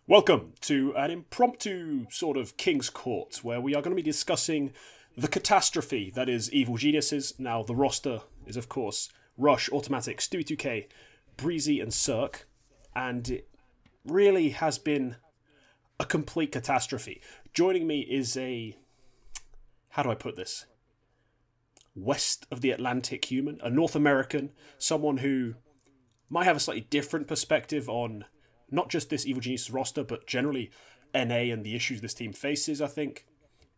Welcome to an impromptu sort of King's Court, where we are going to be discussing the catastrophe that is Evil Geniuses. Now, the roster is, of course, Rush, Automatic, Stewie2K, Breezy, and Cirque, and it really has been a complete catastrophe. Joining me is how do I put this? West of the Atlantic human, a North American, someone who might have a slightly different perspective on not just this Evil Geniuses roster, but generally NA and the issues this team faces, I think.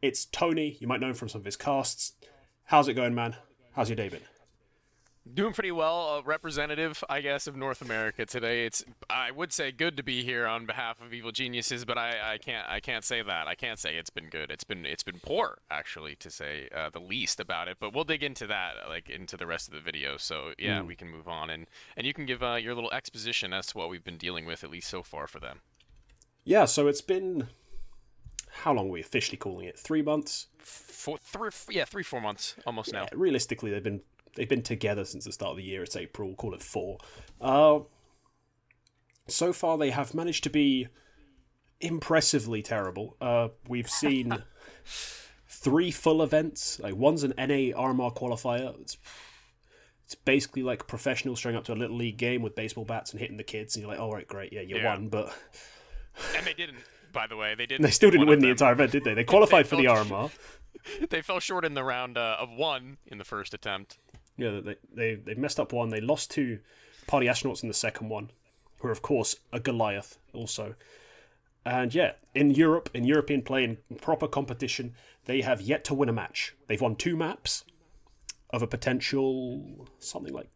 It's Tony. You might know him from some of his casts. How's it going, man? How's your day been? Doing pretty well. Representative, I guess, of North America today. It's, I would say, good to be here on behalf of Evil Geniuses, but I can't say that. I can't say it's been good. It's been poor, actually, to say the least about it. But we'll dig into that, like into the rest of the video. So yeah, we can move on, and you can give your little exposition as to what we've been dealing with, at least so far for them. Yeah. So it's been, how long are we officially calling it? 3 months? 3-4 months almost now. Realistically, they've been together since the start of the year. It's April. We'll call it 4. So far, they have managed to be impressively terrible. We've seen 3 full events. Like, one's an NA RMR qualifier. It's basically like professionals showing up to a little league game with baseball bats and hitting the kids, and you're like, "Oh, right, great, yeah, you won." But and they didn't. By the way, they didn't. They still didn't win the entire event, did they? They qualified for the RMR. They fell short in the round of 1 in the first attempt. Yeah, they messed up one. They lost to Party Astronauts in the second one, who are, of course, a Goliath also. And yeah, in Europe, in European play, in proper competition, they have yet to win a match. They've won 2 maps of a potential something like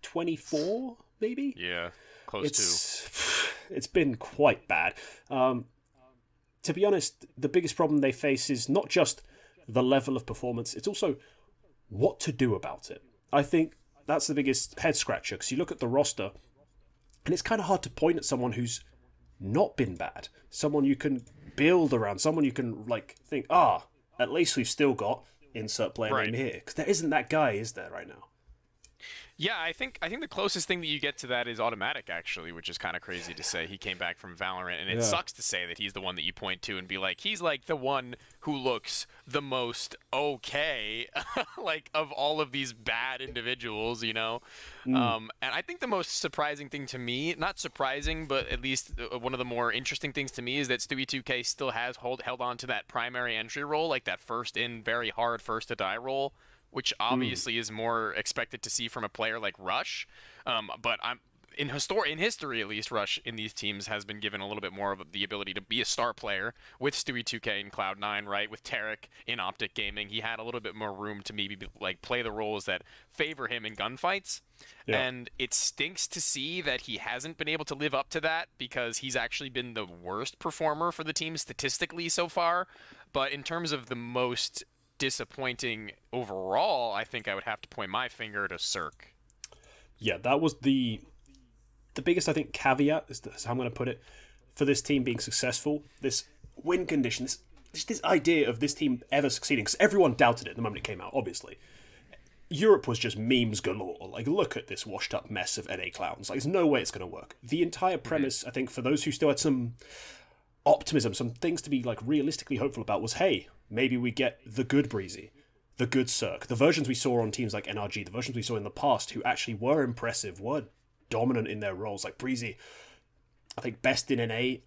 24, maybe? Yeah, close to. It's been quite bad. To be honest, the biggest problem they face is not just the level of performance, it's also what to do about it. I think that's the biggest head scratcher, because you look at the roster and it's kind of hard to point at someone who's not been bad, someone you can build around, someone you can like think, at least we've still got insert player name here, because there isn't that guy, is there, right now? Yeah, I think the closest thing that you get to that is Automatic, actually, which is kind of crazy to say. He came back from Valorant, and it sucks to say that he's the one that you point to and be like, he's like the one who looks the most okay, like of all of these bad individuals, you know? And I think the most surprising thing to me, not surprising, but at least one of the more interesting things to me is that Stewie2K still has held on to that primary entry role, like that first in, very hard first to die role, which obviously is more expected to see from a player like Rush. But in history, at least, Rush in these teams has been given a little bit more of the ability to be a star player with Stewie2K and Cloud9, right? With Tarek in Optic Gaming, he had a little bit more room to maybe like play the roles that favor him in gunfights. Yeah. And it stinks to see that he hasn't been able to live up to that, because he's actually been the worst performer for the team statistically so far. But in terms of the most disappointing overall, I think I would have to point my finger to Cirque. Yeah, that was the biggest, I think, caveat, is how I'm going to put it, for this team being successful. This win condition, this idea of this team ever succeeding, because everyone doubted it the moment it came out, obviously. Europe was just memes galore. Like, look at this washed up mess of NA clowns. Like, there's no way it's going to work. The entire premise, I think, for those who still had some optimism, some things to be like realistically hopeful about, was, hey, maybe we get the good Breezy, the good Cirque, the versions we saw on teams like NRG, the versions we saw in the past who actually were impressive, were dominant in their roles. Like Breezy, I think best in NA.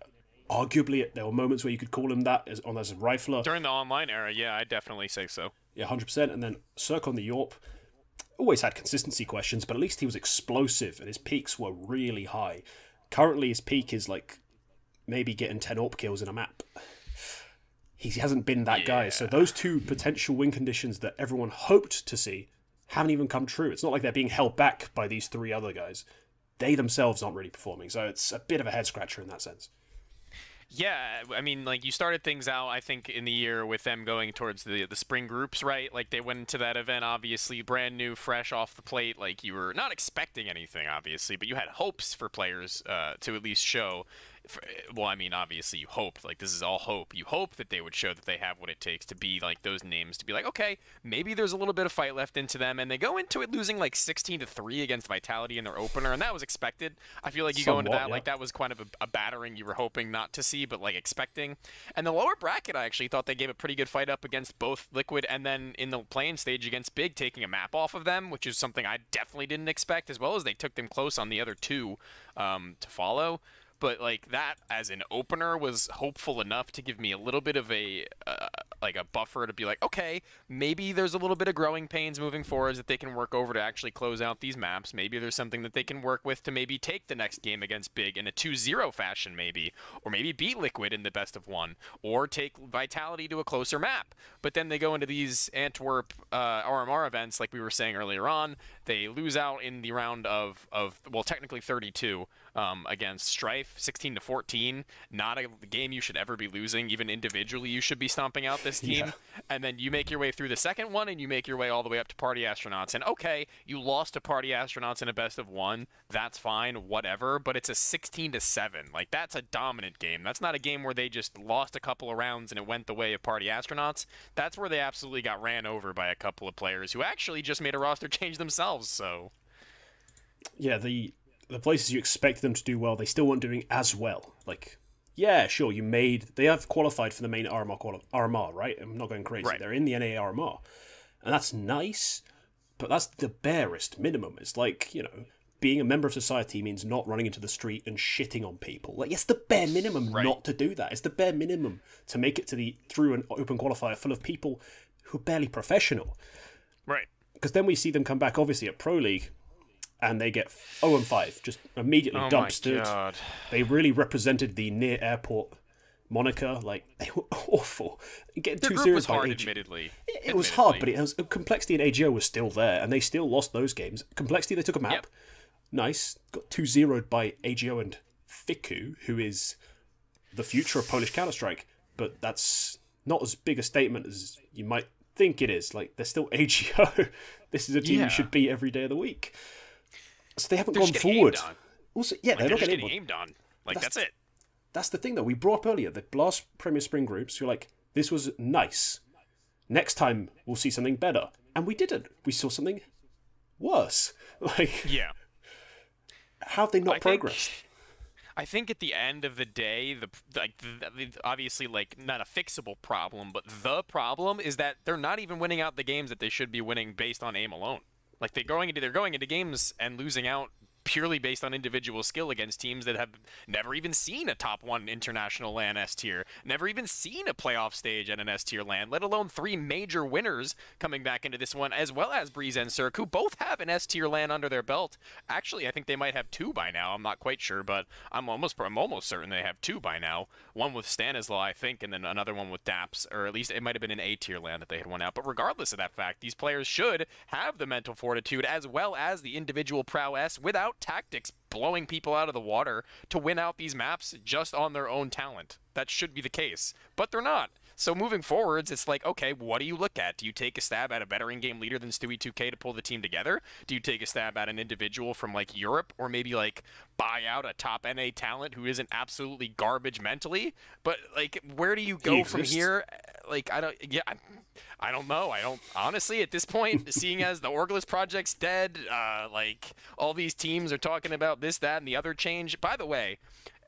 Arguably, there were moments where you could call him that as a rifler. During the online era, yeah, I'd definitely say so. Yeah, 100%. And then Cirque on the Yorp always had consistency questions, but at least he was explosive and his peaks were really high. Currently, his peak is like maybe getting 10 AWP kills in a map. He hasn't been that guy. So those 2 potential win conditions that everyone hoped to see haven't even come true. It's not like they're being held back by these 3 other guys. They themselves aren't really performing. So it's a bit of a head scratcher in that sense. Yeah, I mean, like, you started things out, I think, in the year with them going towards the spring groups, right? Like, they went into that event, obviously, brand new, fresh off the plate. Like, you were not expecting anything, obviously, but you had hopes for players to at least show well, I mean, obviously you hope, like, this is all hope. You hope that they would show that they have what it takes to be like those names, to be like, okay, maybe there's a little bit of fight left into them, and they go into it losing like 16-3 against Vitality in their opener, and that was expected. I feel like you go into that, like, that was kind of a battering you were hoping not to see, but like expecting. And the lower bracket, I actually thought they gave a pretty good fight up against both Liquid, and then in the playing stage against Big, taking a map off of them, which is something I definitely didn't expect, as well as they took them close on the other two to follow. But like that as an opener was hopeful enough to give me a little bit of a like a buffer to be like, okay, maybe there's a little bit of growing pains moving forward that they can work over to actually close out these maps. Maybe there's something that they can work with to maybe take the next game against Big in a 2-0 fashion, maybe, or maybe beat Liquid in the best of one, or take Vitality to a closer map. But then they go into these Antwerp RMR events, like we were saying earlier on. They lose out in the round of well, technically 32 against Strife, 16-14. Not a game you should ever be losing. Even individually, you should be stomping out this team. Yeah. And then you make your way through the second one, and you make your way all the way up to Party Astronauts. And okay, you lost to Party Astronauts in a best of one. That's fine, whatever. But it's a 16-7. Like, that's a dominant game. That's not a game where they just lost a couple of rounds and it went the way of Party Astronauts. That's where they absolutely got ran over by a couple of players who actually just made a roster change themselves. So, yeah, the places you expected them to do well, they still weren't doing as well. Like, yeah, sure, they have qualified for the main RMR, right? I'm not going crazy. Right. They're in the NA RMR. And that's nice, but that's the barest minimum. It's like, being a member of society means not running into the street and shitting on people. Like, it's the bare minimum not to do that. It's the bare minimum to make it through an open qualifier full of people who are barely professional. Right. Because then we see them come back, obviously, at Pro League, and they get 0-5, just immediately dumpstered. My God. They really represented the near airport moniker. Like, they were awful. Getting 2-0 was by hard, AGO. admittedly. It was hard, but Complexity and AGO was still there, and they still lost those games. Complexity, they took a map. Yep. Nice. Got 2-0'd by AGO and Fiku, who is the future of Polish Counter-Strike. But that's not as big a statement as you might think it is. Like, they're still AGO. This is a team you should beat every day of the week. So they haven't gone forward. Also, yeah, they're not getting aimed on. Like, that's it. That's the thing, though. We brought up earlier the last Premier Spring groups. You're like, this was nice. Next time we'll see something better, and we didn't. We saw something worse. Like, yeah. How have they not progressed? I think at the end of the day, obviously, like, not a fixable problem, but the problem is that they're not even winning out the games that they should be winning based on aim alone. Like, they're going into games and losing out purely based on individual skill against teams that have never even seen a top 1 international LAN S tier, never even seen a playoff stage at an S tier LAN, let alone 3 major winners coming back into this one, as well as Breeze and Cirque, who both have an S tier LAN under their belt. Actually, I think they might have 2 by now. I'm not quite sure, but I'm almost certain they have 2 by now. One with Stanislaw, I think, and then another one with Daps, or at least it might have been an A tier LAN that they had won out. But regardless of that fact, these players should have the mental fortitude as well as the individual prowess without tactics blowing people out of the water to win out these maps just on their own talent. That should be the case, but they're not. So moving forwards, it's like, okay, what do you look at? Do you take a stab at a better in-game leader than Stewie2K to pull the team together? Do you take a stab at an individual from, like, Europe, or maybe, like, buy out a top NA talent who isn't absolutely garbage mentally? But, like, where do you go from here? Like, I don't know. Honestly, at this point, seeing as the Orgless project's dead, like, all these teams are talking about this, that, and the other change. By the way,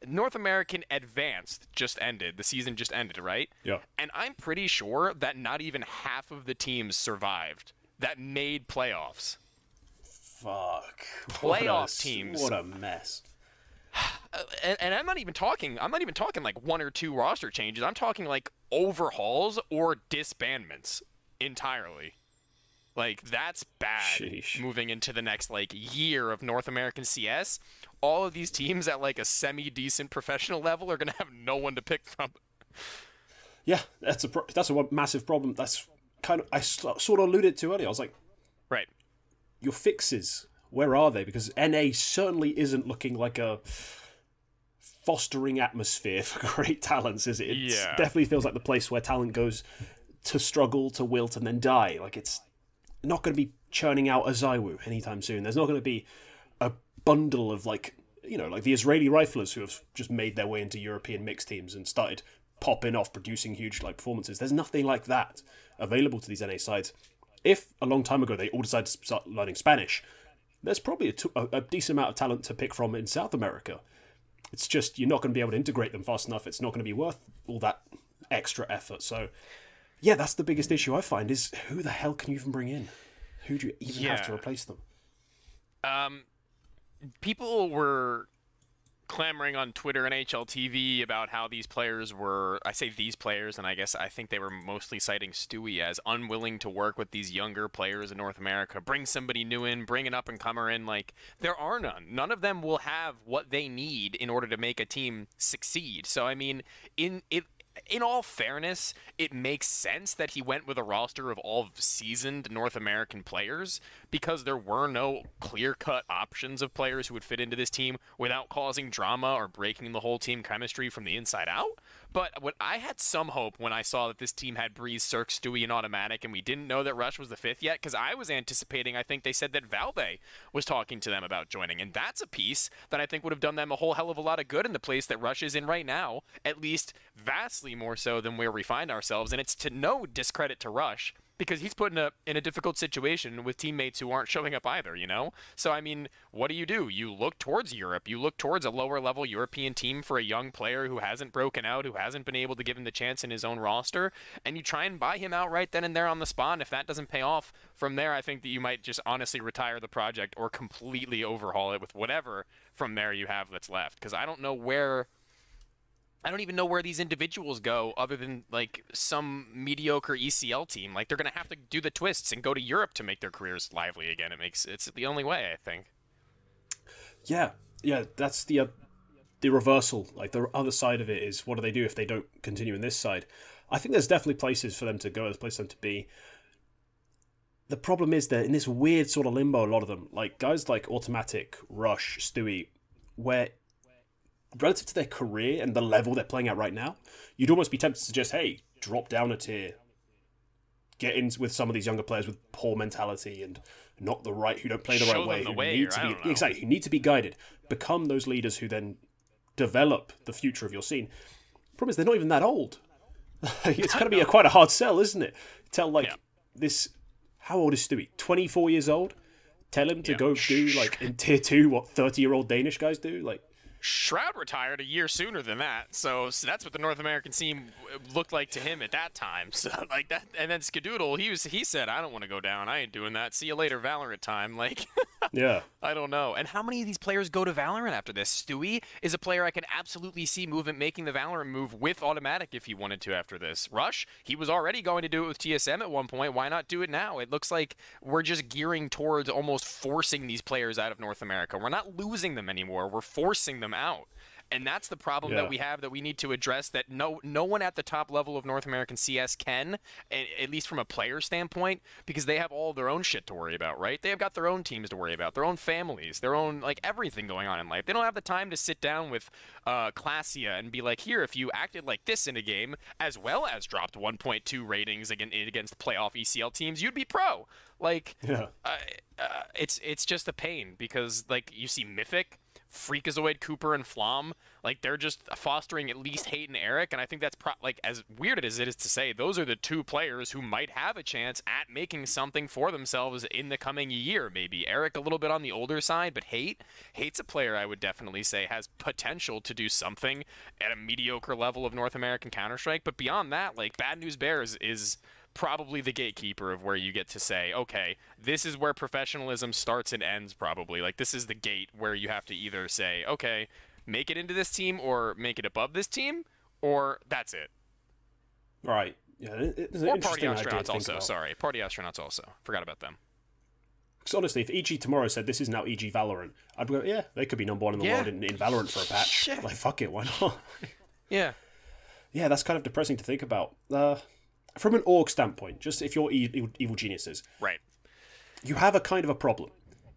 North American Advanced just ended. The season just ended, right? Yeah. And I'm pretty sure that not even half of the teams survived that made playoffs. Fuck. Playoff teams. What a mess. And I'm not even talking like 1 or 2 roster changes. I'm talking like overhauls or disbandments entirely. Like, that's bad. Sheesh. Moving into the next, like, year of North American CS. All of these teams at, like, a semi-decent professional level are going to have no one to pick from. Yeah, that's a massive problem. That's kind of, I sort of alluded to earlier. I was like, right, your fixes, where are they? Because NA certainly isn't looking like a fostering atmosphere for great talents, is it? It definitely feels like the place where talent goes to struggle, to wilt, and then die. Like, it's not going to be churning out a Zywoo anytime soon. There's not going to be a bundle of, like, like the Israeli riflers who have just made their way into European mixed teams and started popping off, producing huge like performances. There's nothing like that available to these NA sides. If a long time ago they all decided to start learning Spanish, there's probably a decent amount of talent to pick from in South America. It's just you're not going to be able to integrate them fast enough. It's not going to be worth all that extra effort. So, yeah, that's the biggest issue I find is who the hell can you even bring in? Who do you even have to replace them? People were clamoring on Twitter and HLTV about how these players were, I say these players, and I think they were mostly citing Stewie as unwilling to work with these younger players in North America. Bring somebody new in, bring an up-and-comer in. Like, there are none. None of them will have what they need in order to make a team succeed. So, I mean, in all fairness, it makes sense that he went with a roster of all seasoned North American players because there were no clear-cut options of players who would fit into this team without causing drama or breaking the whole team chemistry from the inside out. But what I had some hope when I saw that this team had Breeze, Cirque, Stewie, and Automatic, and we didn't know that Rush was the fifth yet, because I was anticipating, I think they said that Valve was talking to them about joining, and that's a piece that I think would have done them a whole hell of a lot of good in the place that Rush is in right now, at least vastly more so than where we find ourselves, and it's to no discredit to Rush, because he's put in a difficult situation with teammates who aren't showing up either, you know? So, I mean, what do? You look towards Europe. You look towards a lower-level European team for a young player who hasn't broken out, who hasn't been able to give him the chance in his own roster, and you try and buy him out right then and there on the spot. And if that doesn't pay off, from there, I think that you might just honestly retire the project or completely overhaul it with whatever from there you have that's left. Because I don't even know where these individuals go other than, like, some mediocre ECL team. Like, they're going to have to do the twists and go to Europe to make their careers lively again. It's the only way, I think. Yeah, that's the reversal. Like, the other side of it is, what do they do if they don't continue in this side? I think there's definitely places for them to go. There's places for them to be. The problem is that in this weird sort of limbo, a lot of them, like, guys like Automatic, Rush, Stewie, where relative to their career and the level they're playing at right now, you'd almost be tempted to suggest, hey, drop down a tier, get in with some of these younger players with poor mentality and who don't play the right way, who need to be guided, become those leaders who then develop the future of your scene. The problem is they're not even that old. It's going to be quite a hard sell, isn't it? This, how old is Stewie? 24 years old? Tell him to go do, like, in tier 2 what 30-year-old Danish guys do? Like, Shroud retired a year sooner than that, so that's what the North American team looked like to him at that time. So, like, that, and then Skadoodle, he said, "I don't want to go down. I ain't doing that. See you later, Valorant time." Like, yeah, I don't know. And how many of these players go to Valorant after this? Stewie is a player I can absolutely see making the Valorant move with Automatic if he wanted to after this. Rush, he was already going to do it with TSM at one point. Why not do it now? It looks like we're just gearing towards almost forcing these players out of North America. We're not losing them anymore. We're forcing them out. And that's the problem that we have that we need to address, that no one at the top level of North American CS can, at least from a player standpoint, because they have all their own shit to worry about, right? They have got their own teams to worry about, their own families, their own, like, everything going on in life. They don't have the time to sit down with Classia and be like, here, if you acted like this in a game, as well as dropped 1.2 ratings against playoff ECL teams, you'd be pro. Like, it's just a pain because, like, you see Mythic, Freakazoid, Cooper, and Flom, like, they're just fostering at least Hate and Eric, and I think that's like, as weird as it is to say, those are the two players who might have a chance at making something for themselves in the coming year. Maybe Eric a little bit on the older side, but Hate's a player I would definitely say has potential to do something at a mediocre level of North American Counter-Strike. But beyond that, like, Bad News Bears is probably the gatekeeper of where you get to say, okay, this is where professionalism starts and ends, probably. Like, this is the gate where you have to either say, okay, make it into this team or make it above this team, or that's it. Right. Yeah, it's an or Party Astronauts also. Sorry, Party Astronauts also. Forgot about them. Because honestly, if EG tomorrow said this is now EG Valorant, I'd go, yeah, they could be number one in the world in Valorant for a patch. Shit. Like, fuck it, why not? Yeah. Yeah, that's kind of depressing to think about. From an org standpoint, just if you're evil geniuses, right, you have a kind of a problem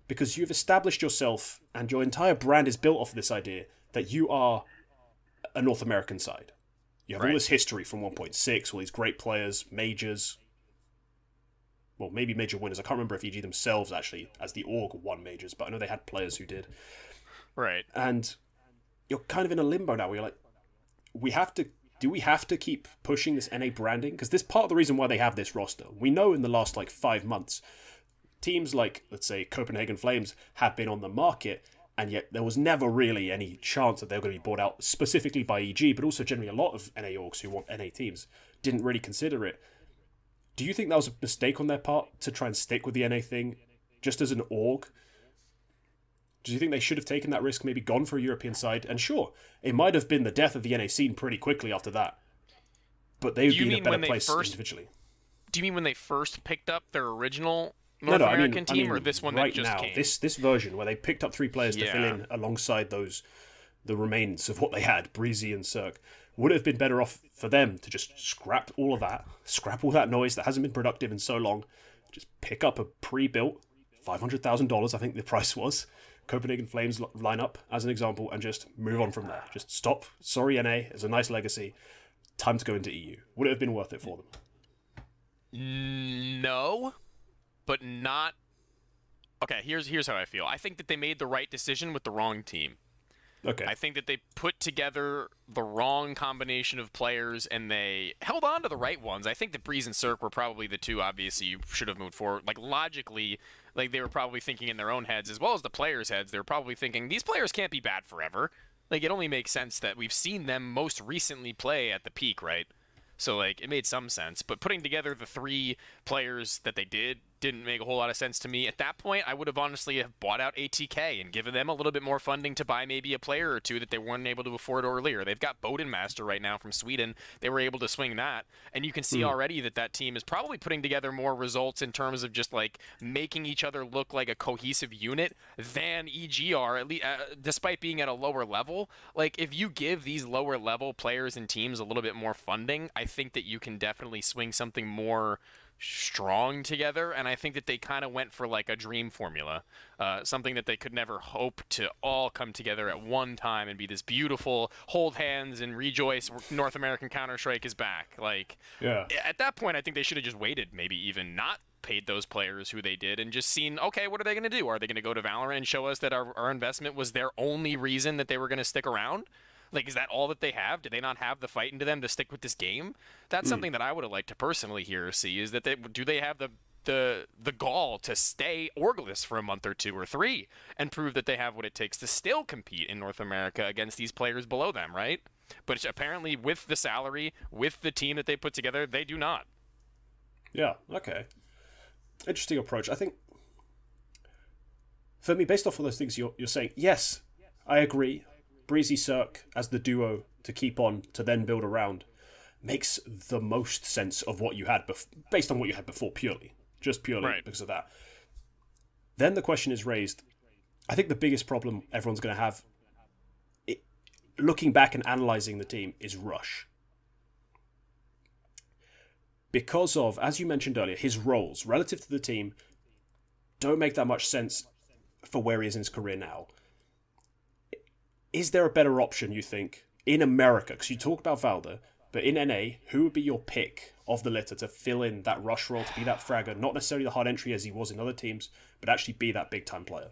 because you've established yourself and your entire brand is built off of this idea that you are a North American side. You have all this history from 1.6, all these great players, majors, well, maybe major winners. I can't remember if EG themselves actually, as the org, won majors, but I know they had players who did. Right. And you're kind of in a limbo now where you're like, do we have to keep pushing this NA branding? Because this part of the reason why they have this roster. We know in the last 5 months, teams like, let's say, Copenhagen Flames have been on the market, and yet there was never really any chance that they were going to be bought out specifically by EG, but also generally a lot of NA orgs who want NA teams didn't really consider it. Do you think that was a mistake on their part to try and stick with the NA thing just as an org? Do you think they should have taken that risk, maybe gone for a European side? And sure, it might have been the death of the NA scene pretty quickly after that. But they would be in a better place individually. Do you mean when they first picked up their original North American team, or this one right that just now, came? This version where they picked up 3 players to fill in alongside the remains of what they had, Breezy and Cirque. Would it have been better off for them to just scrap all that noise that hasn't been productive in so long, just pick up a pre-built $500,000, I think the price was, Copenhagen Flames lineup as an example, and just move on from there. Just stop. Sorry, NA. It's a nice legacy. Time to go into EU. Would it have been worth it for them? No, but not. Okay, here's how I feel. I think that they made the right decision with the wrong team. Okay. I think that they put together the wrong combination of players, and they held on to the right ones. I think that Breeze and Cirque were probably the two, obviously, you should have moved forward. Logically, they were probably thinking in their own heads, as well as the players' heads, they were probably thinking, these players can't be bad forever. It only makes sense that we've seen them most recently play at the peak, right? So, it made some sense. But putting together the 3 players that they didn't make a whole lot of sense to me. At that point, I would have honestly have bought out ATK and given them a little bit more funding to buy maybe a player or two that they weren't able to afford earlier. They've got Bodenmaster right now from Sweden. They were able to swing that. And you can see already that team is probably putting together more results in terms of just, making each other look like a cohesive unit than EG are, at least, despite being at a lower level. If you give these lower level players and teams a little bit more funding, I think that you can definitely swing something more strong together, and I think that they kind of went for a dream formula, something that they could never hope to all come together at one time and be this beautiful hold hands and rejoice North American Counter-Strike is back. At that point, I think they should have just waited, maybe even not paid those players who they did, and just seen, okay, what are they going to do? Are they going to go to Valorant and show us that our investment was their only reason that they were going to stick around? Is that all that they have? Do they not have the fight into them to stick with this game? That's something that I would have liked to personally see, is that do they have the gall to stay orgless for a month or 2 or 3 and prove that they have what it takes to still compete in North America against these players below them, right? But apparently with the salary, with the team that they put together, they do not. Yeah, okay. Interesting approach. I think, for me, based off of those things you're saying, yes, I agree. Breezy Cirque as the duo to keep on, to then build around, makes the most sense of what you had based on what you had before, purely because of that. Then the question is raised. I think the biggest problem everyone's going to have, looking back and analysing the team, is Rush. Because of, as you mentioned earlier, his roles relative to the team don't make that much sense for where he is in his career now. Is there a better option, you think, in America? Because you talk about Valda, but in NA, who would be your pick of the litter to fill in that Rush role, to be that fragger, not necessarily the hard entry as he was in other teams, but actually be that big-time player?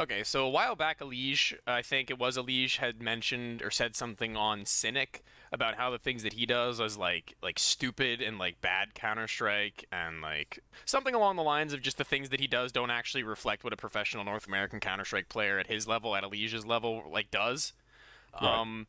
Okay, so a while back, I think it was Elige, had mentioned or said something on Cynic about how the things that he does is like stupid and bad Counter-Strike, and something along the lines of just the things that he does don't actually reflect what a professional North American Counter-Strike player at his level, at Elige's level, does. Right.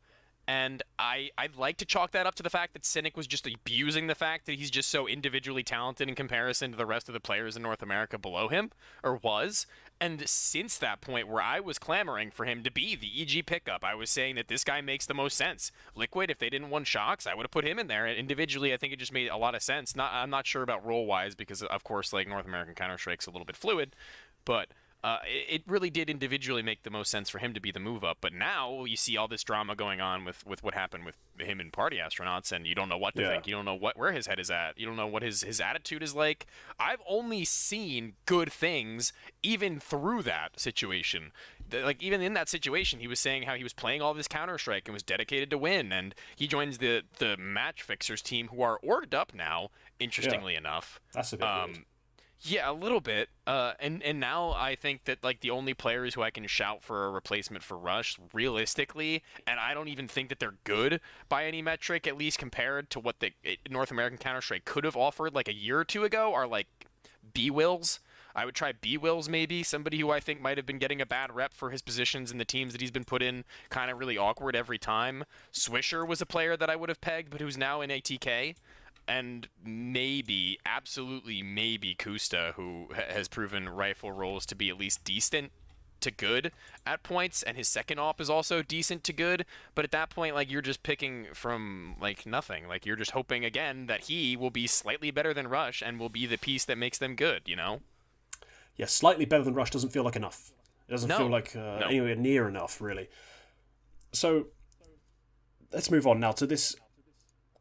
And I'd like to chalk that up to the fact that Cynic was just abusing the fact that he's just so individually talented in comparison to the rest of the players in North America below him, or was. And since that point where I was clamoring for him to be the EG pickup, I was saying that this guy makes the most sense. Liquid, if they didn't want Shocks, I would have put him in there. And individually, I think it just made a lot of sense. I'm not sure about role-wise because, of course, North American Counter-Strike's a little bit fluid, but it really did individually make the most sense for him to be the move up. But now you see all this drama going on with what happened with him and Party Astronauts, and you don't know what to think. You don't know where his head is at. You don't know what his attitude is like. I've only seen good things even through that situation. Even in that situation, he was saying how he was playing all this Counter-Strike and was dedicated to win, and he joins the Match Fixers team, who are orged up now, interestingly enough. That's a bit weird. Yeah, a little bit. And now I think that like the only players who I can shout for a replacement for Rush, realistically, and I don't even think that they're good by any metric, at least compared to what the North American Counter-Strike could have offered like a year or two ago, are like B-Wills. I would try B-Wills maybe, somebody who I think might have been getting a bad rep for his positions in the teams that he's been put in, kind of really awkward every time. Swisher was a player that I would have pegged, but who's now in ATK. And maybe, absolutely maybe Kusta, who has proven rifle roles to be at least decent to good at points, and his second op is also decent to good. But at that point, like, you're just picking from like nothing. Like, you're just hoping again that he will be slightly better than Rush and will be the piece that makes them good, you know? Yeah, slightly better than Rush doesn't feel like enough. It doesn't feel like No. anywhere near enough, really. So let's move on now to this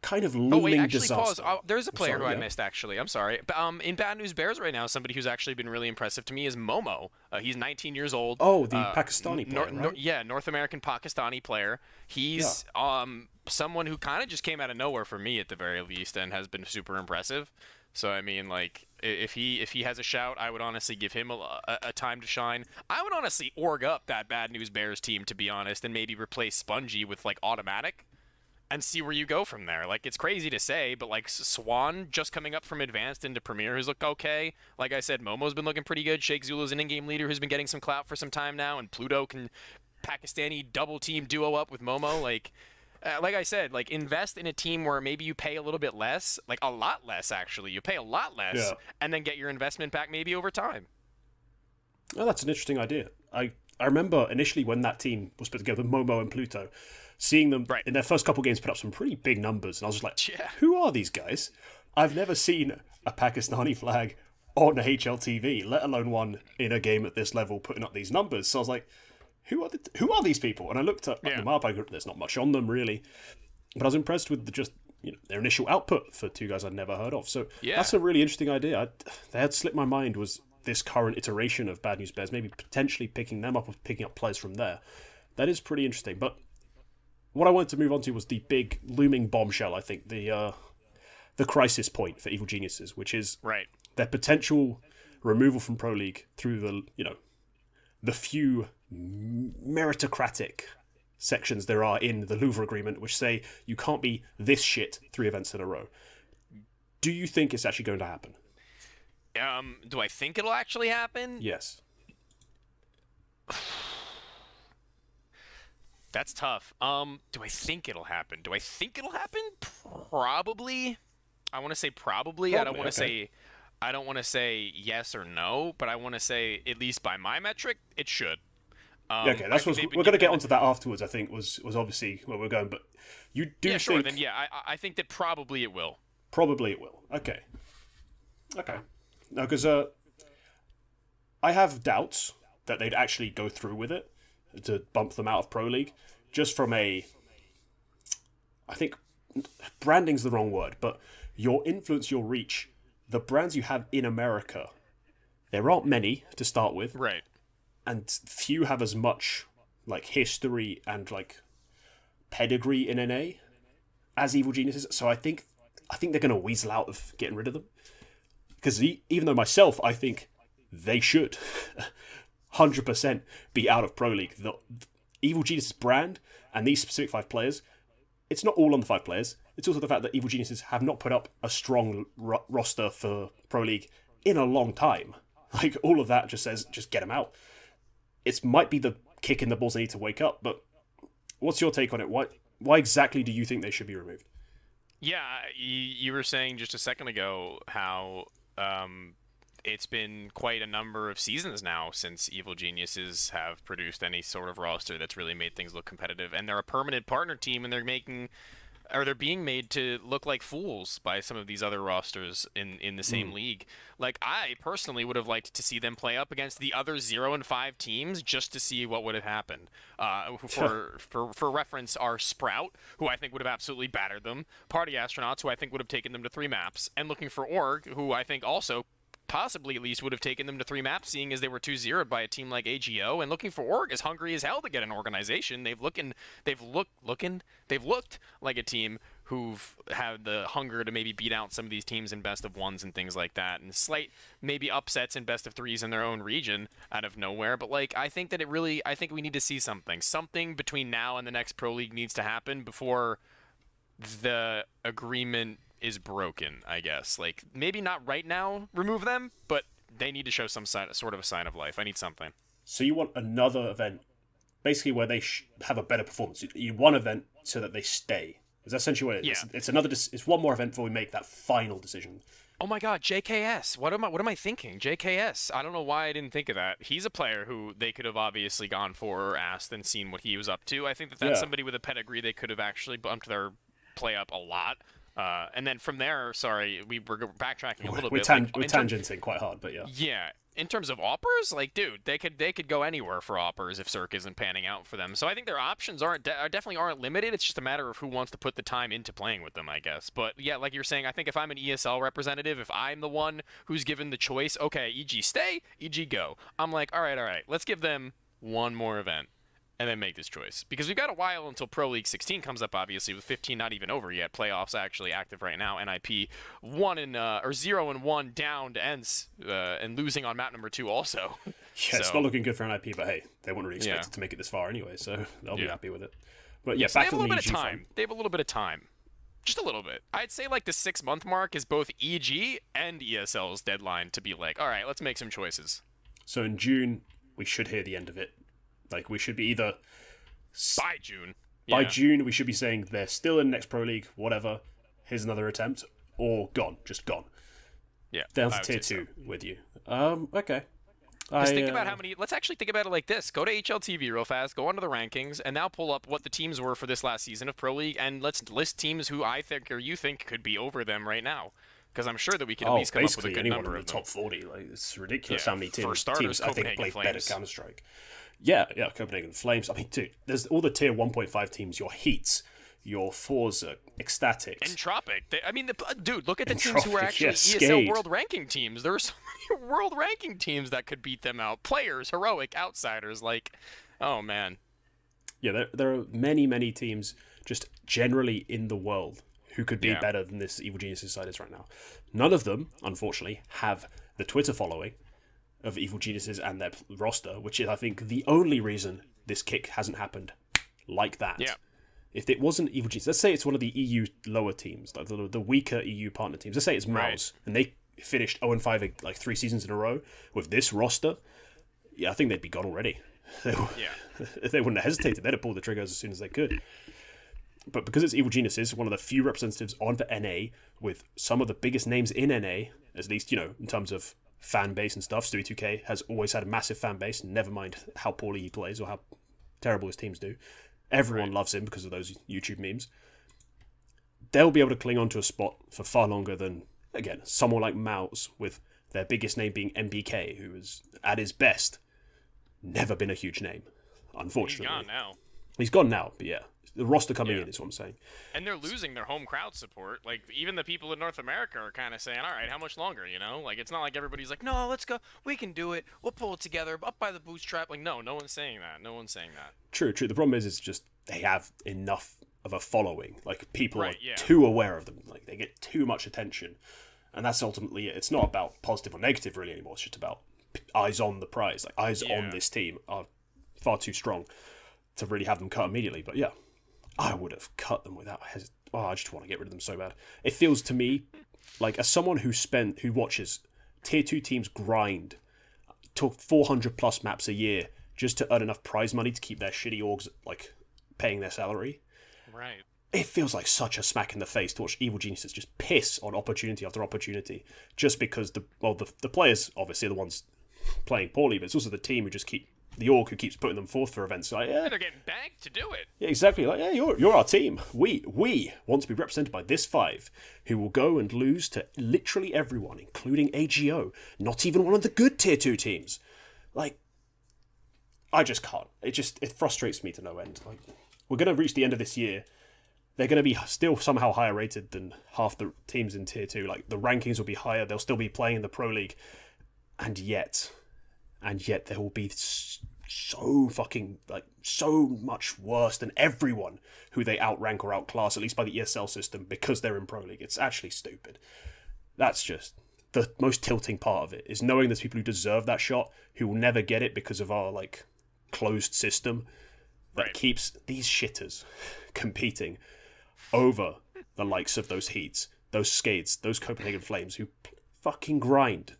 kind of looming Oh wait, actually, disaster. pause. There's a player who I yeah. missed. Actually, I'm sorry. In Bad News Bears right now, somebody who's actually been really impressive to me is Momo. He's 19 years old. Oh, the Pakistani player, right? Yeah, North American Pakistani player. He's someone who kind of just came out of nowhere for me at the very least, and has been super impressive. So I mean, like, if he has a shout, I would honestly give him a time to shine. I would honestly org up that Bad News Bears team, to be honest, and maybe replace Spongy with like Automatic, and see where you go from there. Like, it's crazy to say, but like Swan just coming up from Advanced into Premier has looked okay. Like I said, Momo's been looking pretty good. Sheikh Zulu's an in-game leader who's been getting some clout for some time now, and Pluto can Pakistani double team duo up with Momo. Like I said, like, invest in a team where maybe you pay a little bit less, like a lot less actually. You pay a lot less, and then get your investment back maybe over time. Oh, that's an interesting idea. I remember initially when that team was put together, Momo and Pluto, seeing them in their first couple games put up some pretty big numbers, and I was just like, who are these guys? I've never seen a Pakistani flag on HLTV, let alone one in a game at this level putting up these numbers. So I was like, who are these people? And I looked up them up. There's not much on them really, but I was impressed with their initial output for two guys I'd never heard of. So that's a really interesting idea. That had slipped my mind was this current iteration of Bad News Bears, maybe potentially picking them up or picking up players from there. That is pretty interesting. But what I wanted to move on to was the big looming bombshell, I think, the crisis point for Evil Geniuses, which is their potential removal from Pro League through the few meritocratic sections there are in the Louvre Agreement, which say you can't be this shit 3 events in a row. Do you think it's actually going to happen? Do I think it'll actually happen? Yes. That's tough. Do I think it'll happen? Probably. I want to say probably. I don't want to say yes or no, but I want to say, at least by my metric, it should. Okay, that's what we're going to get onto that afterwards. I think was obviously where we're going, but you do think? Sure. Then I think that probably it will. Probably it will. Okay. No, because I have doubts that they'd actually go through with it to bump them out of Pro League, just from I think branding's the wrong word, but your influence, your reach, the brands you have in America, there aren't many to start with, right? And few have as much like history and like pedigree in NA as Evil Geniuses. So I think they're going to weasel out of getting rid of them. Because even though myself, I think they should 100% be out of Pro League. The Evil Geniuses brand and these specific 5 players, it's not all on the 5 players. It's also the fact that Evil Geniuses have not put up a strong roster for Pro League in a long time. Like, all of that just says, just get them out. It might be the kick in the balls they need to wake up, but what's your take on it? Why exactly do you think they should be removed? Yeah, you were saying just a second ago how it's been quite a number of seasons now since Evil Geniuses have produced any sort of roster that's really made things look competitive, and they're a permanent partner team, and they're being made to look like fools by some of these other rosters in the same league. Like, I personally would have liked to see them play up against the other 0-5 teams just to see what would have happened. For reference, are Sprout, who I think would have absolutely battered them, Party Astronauts, who I think would have taken them to 3 maps, and looking for Org, who I think also possibly at least would have taken them to 3 maps, seeing as they were 2-0'd by a team like AGO, and looking for Org is hungry as hell to get an organization. They've looked like a team who've had the hunger to maybe beat out some of these teams in best of ones and things like that, and slight maybe upsets in best of threes in their own region out of nowhere. But like, I think we need to see something between now and the next Pro League needs to happen before the agreement is broken, I guess. Like, maybe not right now remove them, but they need to show some sort of a sign of life. I need something. So you want another event, basically where they have a better performance. You want an event so that they stay. Is that essentially what it is? Yeah. It's one more event before we make that final decision. Oh my God, JKS. What am I thinking? JKS. I don't know why I didn't think of that. He's a player who they could have obviously gone for or asked and seen what he was up to. I think that's somebody with a pedigree they could have actually bumped their play up a lot. And then from there, sorry, we were backtracking a little bit. We're tangenting quite hard, but yeah. Yeah. In terms of Oppers, like, dude, they could go anywhere for Oppers if Cirque isn't panning out for them. So I think their options definitely aren't limited. It's just a matter of who wants to put the time into playing with them, I guess. But yeah, like you're saying, I think if I'm an ESL representative, if I'm the one who's given the choice, okay, EG stay, EG go. I'm like, all right, let's give them one more event and then make this choice. Because we've got a while until Pro League 16 comes up, obviously, with 15 not even over yet. Playoffs actually active right now. NIP 0-1 down to Ents and losing on map number 2 also. Yeah, so, it's not looking good for NIP, but hey, they weren't really expected to make it this far anyway, so they'll be happy with it. But yeah, so back they have a little bit of time. Front. They have a little bit of time. Just a little bit. I'd say like the 6-month mark is both EG and ESL's deadline to be like, all right, let's make some choices. So in June, we should hear the end of it. Like, we should be either... By June. By June, we should be saying they're still in next Pro League, whatever, here's another attempt, or gone, just gone. Yeah. Down to Tier 2 with you. Okay. Just think about how many... Let's actually think about it like this. Go to HLTV real fast, go onto the rankings, and now pull up what the teams were for this last season of Pro League, and let's list teams who I think or you think could be over them right now. Because I'm sure that we can at least come up with a good number in the top 40. Like, it's ridiculous how many for starters, teams I think play Flames. better Counter-Strike. Yeah, Copenhagen Flames. I mean, dude, there's all the tier 1.5 teams, your Heats, your Forza, Ecstatics. Entropic. Dude, look at the teams who are actually ESL World Ranking teams. There are so many World Ranking teams that could beat them out. Players, heroic, outsiders, like, oh, man. Yeah, there are many, many teams just generally in the world who could be better than this Evil Geniuses side is right now. None of them, unfortunately, have the Twitter following of Evil Geniuses and their roster, which is, I think, the only reason this kick hasn't happened like that. Yeah. If it wasn't Evil Geniuses, let's say it's one of the EU lower teams, like the weaker EU partner teams. Let's say it's Mouse, and they finished 0-5 like 3 seasons in a row with this roster. Yeah, I think they'd be gone already. If they wouldn't have hesitated, they'd have pulled the triggers as soon as they could. But because it's Evil Geniuses, one of the few representatives on the NA with some of the biggest names in NA, at least, in terms of fan base and stuff. Stewie 2K has always had a massive fan base, never mind how poorly he plays or how terrible his teams do. Everyone loves him because of those YouTube memes. They'll be able to cling on to a spot for far longer than, again, someone like Mouse with their biggest name being MBK, who is, at his best, never been a huge name, unfortunately. He's gone now. He's gone now, but yeah. The roster coming in is what I'm saying. And they're losing their home crowd support. Like, even the people in North America are kind of saying, all right, how much longer, Like, it's not like everybody's like, no, let's go. We can do it. We'll pull it together. Up by the bootstrap. Like, no one's saying that. No one's saying that. True. The problem is just they have enough of a following. Like, people are too aware of them. Like, they get too much attention. And that's ultimately it. It's not about positive or negative, really, anymore. It's just about eyes on the prize. Like, eyes on this team are far too strong to really have them cut immediately. But, yeah. I would have cut them without hesitation. Oh, I just want to get rid of them so bad. It feels to me like, as someone who watches tier 2 teams grind, took 400 plus maps a year just to earn enough prize money to keep their shitty orgs like paying their salary. Right. It feels like such a smack in the face to watch Evil Geniuses just piss on opportunity after opportunity, just because the players obviously are the ones playing poorly, but it's also the team who just keep. The org who keeps putting them forth for events. Like, they're getting banked to do it. Yeah, exactly. Like, you're our team. We want to be represented by this 5, who will go and lose to literally everyone, including AGO. Not even one of the good tier 2 teams. Like, I just can't. It frustrates me to no end. Like, we're going to reach the end of this year. They're going to be still somehow higher rated than half the teams in tier 2. Like, the rankings will be higher. They'll still be playing in the Pro League. And yet there will be so fucking, like, so much worse than everyone who they outrank or outclass, at least by the ESL system, because they're in Pro League. It's actually stupid. That's just the most tilting part of it, is knowing there's people who deserve that shot who will never get it because of our, like, closed system that keeps these shitters competing over the likes of those Heats, those Skates, those Copenhagen Flames who fucking grind.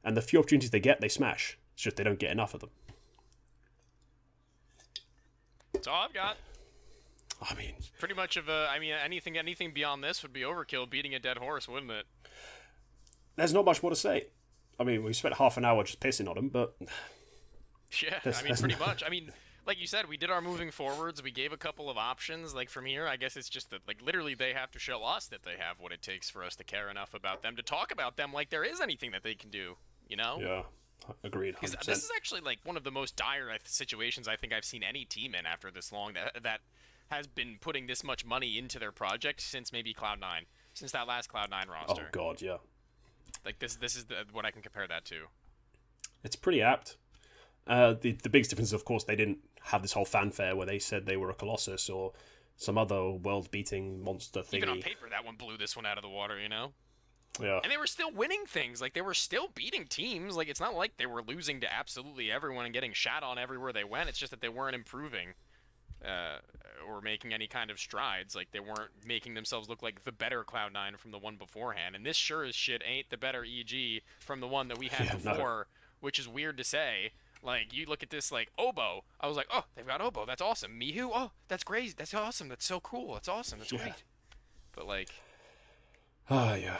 And the few opportunities they get, they smash. It's just they don't get enough of them. That's all I've got. I mean, pretty much of a. I mean, anything beyond this would be overkill, beating a dead horse, wouldn't it? There's not much more to say. I mean, we spent half an hour just pissing on them, but yeah, I mean, pretty much. I mean, like you said, we did our moving forwards. We gave a couple of options. Like from here, I guess it's just that, like, literally, they have to show us that they have what it takes for us to care enough about them to talk about them like there is anything that they can do. You know? Yeah. Agreed. 100%. Because this is actually like one of the most dire situations I think I've seen any team in after this long that has been putting this much money into their project since maybe Cloud9, since that last Cloud9 roster. Oh god, yeah. Like this is what I can compare that to. It's pretty apt. The biggest difference is, of course, they didn't have this whole fanfare where they said they were a Colossus or some other world-beating monster thingy. Even on paper, that one blew this one out of the water, you know? Yeah. And they were still winning things. Like, they were still beating teams. Like, it's not like they were losing to absolutely everyone and getting shat on everywhere they went. It's just that they weren't improving or making any kind of strides. Like, they weren't making themselves look like the better Cloud9 from the one beforehand. And this sure as shit ain't the better EG from the one that we had before, which is weird to say. Like, you look at this, like, Obo. I was like, oh, they've got Obo. That's awesome. Mihu? Oh, that's crazy. That's awesome. That's so cool. That's awesome. That's great. But, like... yeah.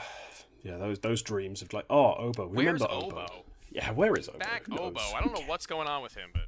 Yeah, those dreams of, like, oh, Obo. Remember Where's Obo? Yeah, where is Obo? Back Obo. I don't know what's going on with him, but